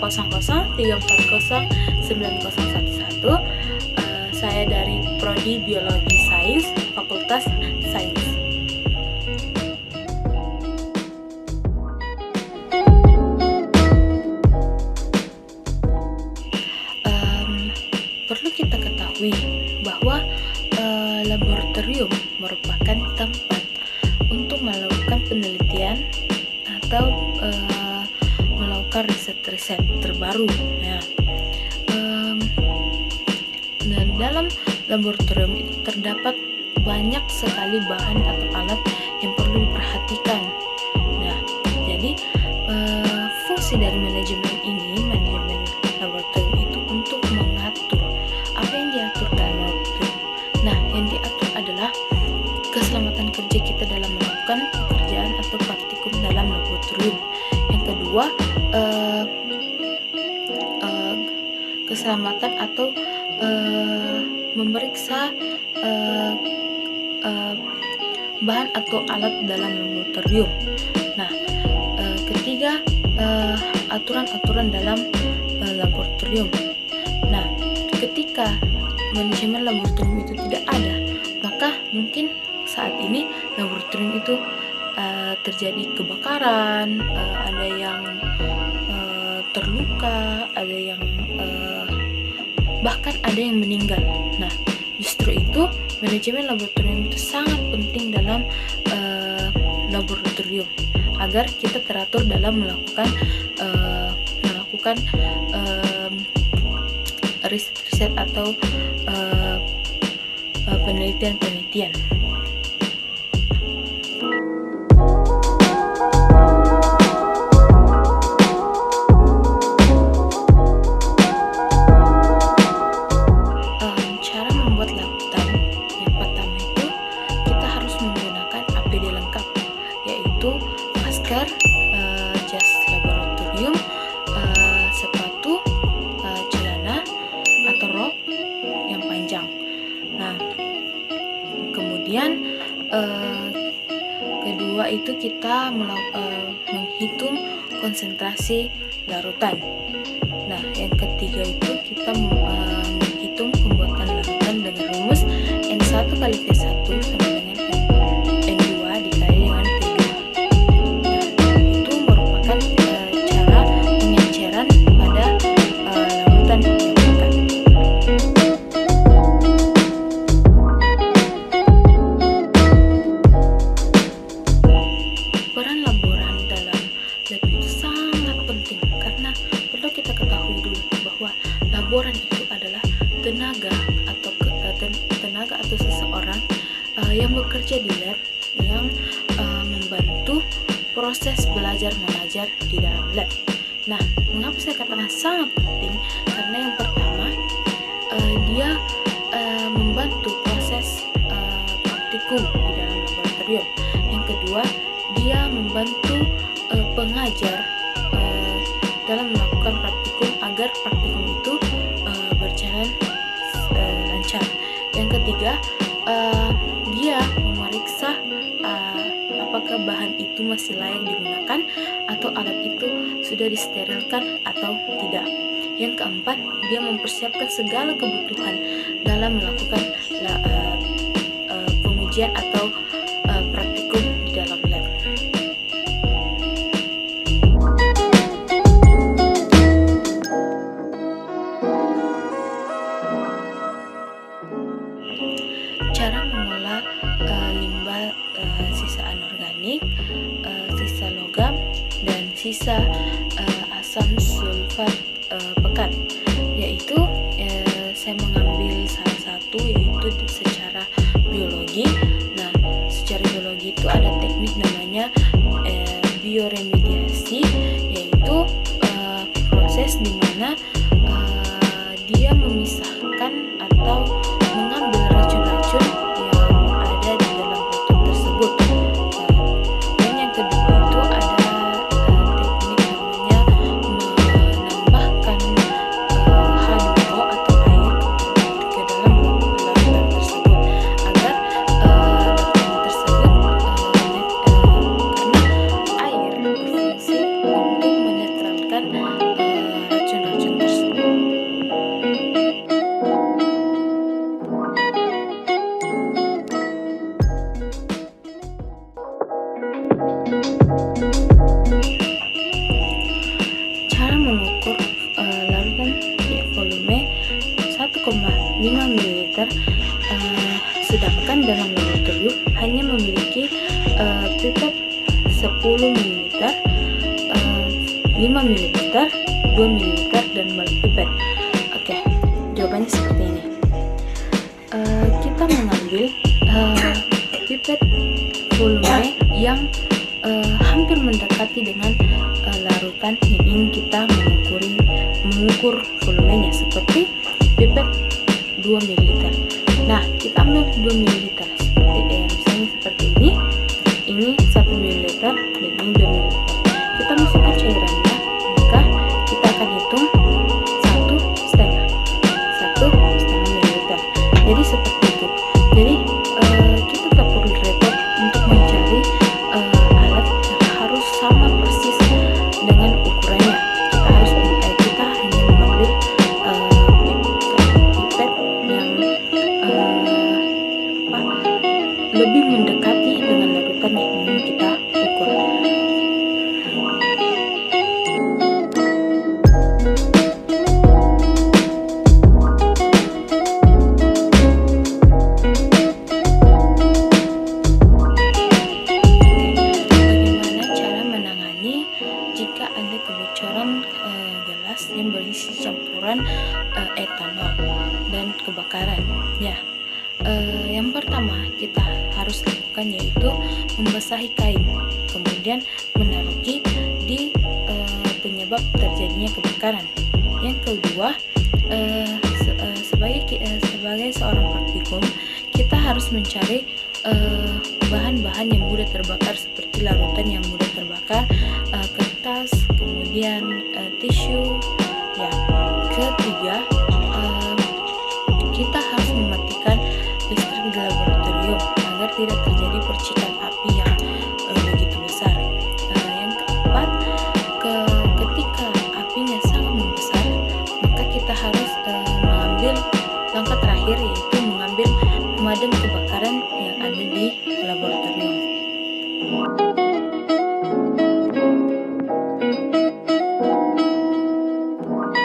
340 Saya dari Prodi Biologi Sains, Fakultas Sains. Perlu kita ketahui bahwa laboratorium merupakan tempat untuk melakukan penelitian atau melakukan riset-riset terbaru. Dan dalam laboratorium itu terdapat banyak sekali bahan atau alat yang perlu diperhatikan. Jadi fungsi dari manajemen laboratorium itu untuk mengatur apa yang diatur dalam laboratorium. Yang diatur adalah keselamatan kerja kita dalam melakukan pekerjaan atau praktikum dalam laboratorium. Yang kedua, keselamatan atau memeriksa bahan atau alat dalam laboratorium. Ketiga, aturan-aturan dalam laboratorium. Ketika manajemen laboratorium itu tidak ada, maka mungkin saat ini laboratorium itu terjadi kebakaran, ada yang terluka, ada yang bahkan ada yang meninggal. Justru itu manajemen laboratorium itu sangat penting dalam laboratorium agar kita teratur dalam melakukan riset-riset atau penelitian-penelitian. Cara membuat larutan, yang pertama itu kita harus menggunakan APD lengkap, yaitu masker, jas laboratorium, sepatu, celana atau rok yang panjang. Kemudian kedua itu kita menghitung konsentrasi larutan. Yang ketiga itu kita menghitung pembuatan larutan dengan rumus N1 kali T1 sama dengan N2 dikali dengan T2. Itu merupakan cara pengenceran pada larutan yang pekat. Peran laboran dalam lab itu sangat penting karena perlu kita ketahui dulu bahwa laboran itu adalah tenaga atau seseorang yang bekerja di lab yang membantu proses belajar mengajar di dalam lab. Mengapa saya katakan sangat penting? Karena yang pertama dia membantu proses praktikum di dalam laboratorium. Yang kedua, dia membantu pengajar dalam melakukan praktikum agar praktikum itu berjalan lancar. Yang ketiga, dia memeriksa apakah bahan itu masih layak digunakan atau alat itu sudah disterilkan atau tidak. Yang keempat, dia mempersiapkan segala kebutuhan dalam melakukan pengujian atau praktikum di dalam lab. Cara mengolah limbah sisa anorganik, sisa logam, dan sisa asam sulfat pekat, yaitu saya mengambil salah satu yaitu secara biologi. Secara biologi itu ada teknik namanya bioremediasi, yaitu proses di mana dia memisahkan atau mengambil racun-racun yang ada di dalam produk tersebut. Dan yang kedua itu ada teknik namanya menambahkan sedangkan dalam laboratorium hanya memiliki pipet 10 ml, 5 ml, 2 ml, dan multipipet. Oke, jawabannya seperti ini. Kita mengambil pipet volume yang hampir mendekati dengan larutan yang ingin kita mengukur volumenya, seperti pipet 2 ml. Nah, kita ambil 2 ml misalnya seperti ini 1 ml dan ini 2 ml. Kita masukkan cairannya, maka kita akan hitung 1,5 ml. Jadi seperti itu. Jadi kita tak perlu repot untuk mencari alat yang harus sama persis dengan ukurannya. Kita hanya mengambil pipet yang lebih mendekati dengan larutan yang ingin kita ukur. Jika ada kebocoran gelas yang berisi campuran etanol dan kebakaran. Ya, yang pertama kita harus lakukan yaitu membasahi kain, kemudian menaruh di penyebab terjadinya kebakaran. Yang kedua, sebagai seorang praktikum, kita harus mencari bahan-bahan yang mudah terbakar seperti larutan yang mudah terbakar, kertas, kemudian tisu. Ya, ketiga, kita harus mematikan listrik di laboratorium agar tidak terjadi percikan api yang begitu besar. Yang keempat, ketika apinya sangat membesar, maka kita harus mengambil langkah terakhir